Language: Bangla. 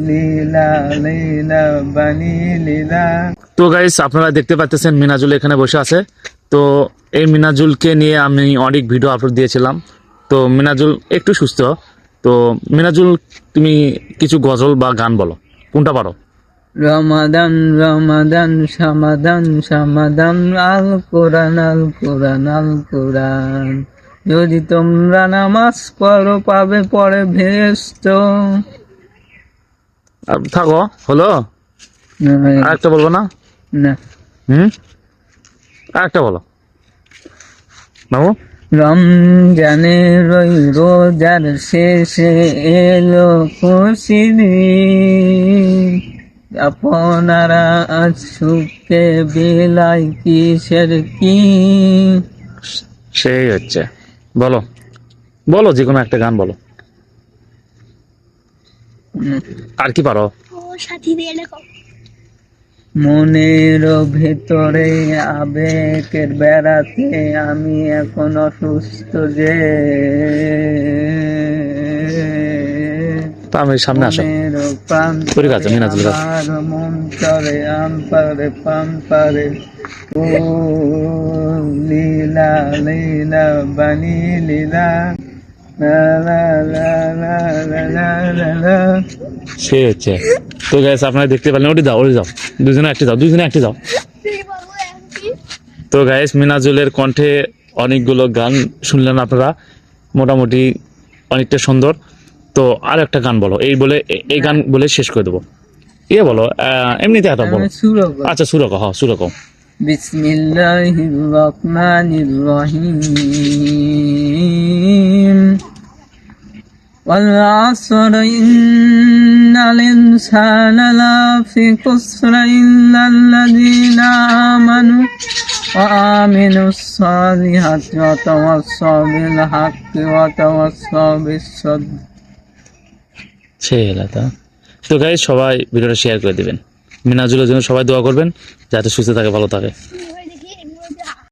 লীলা লীলা বানি লীলা। তো গাইস আপনারা দেখতে পাচ্ছেন মিনাজুল এখানে বসে আছে। তো এই মিনাজুলকে নিয়ে আমি অনেক ভিডিও আপলোড দিয়েছিলাম। তো মিনাজুল একটু সুস্থ। তো মিনাজুল তুমি কিছু গজল বা গান বলো, কোনটা পারো? রমাদান রমাদান সমাধান সমাধান, আল কোরআন আল কোরআন আল কোরআন, যদি তোমরা নামাজ পড়ো পাবে পরে ভেস্ত। থাকো হলো, আর একটা বলবো না? না, আর একটা বলো বাবু। রমজানের ওই রোজার শেষে এলো খুশির ঈদ, আপনারা আজ সুখে বিলাই কিসের কি। সেই হচ্ছে, বলো বলো যে কোনো একটা গান বলো। আর কি পারো? মনের ভেতরে আবেগের বেড়াতে আমি এখন অসুস্থ যে, তা আমি সামনে আসো। তোর কাছে মিনাজুল কাছে। মন চলে আমপারে পাম্পারে, ও লীলা লীলা বানি লীলা। সে হচ্ছে। তো গাইস আপনারা দেখতে পেলেন, ওটি যাও দুজনে একটি যাও। তো গাইস মিনাজুলের কণ্ঠে অনেকগুলো গান শুনলেন আপনারা, মোটামুটি অনেকটা সুন্দর। তো আর একটা গান বলো, এই গান বলে শেষ করে দেবো। বলো এমনিতে একটা বলো। আচ্ছা সুরক, হ্যাঁ সুরক। বিসমিল্লাহির রহমানির রহিম, ওয়াল আসর ইন্নাল ইনসানা লাফি খুসর ইল্লাল্লাযীনা আমানু ওয়া আমিনুস সালিহাতি ওয়া তাওয়াসসাউ বিল হাক্কি ওয়া তাওয়াসসাউ বিস সাবর। তো গাইস সবাই ভিডিওটা শেয়ার করে দিবেন, মিনাজুলের জন্য সবাই দোয়া করবেন যাতে সুস্থ থাকে, ভালো থাকে।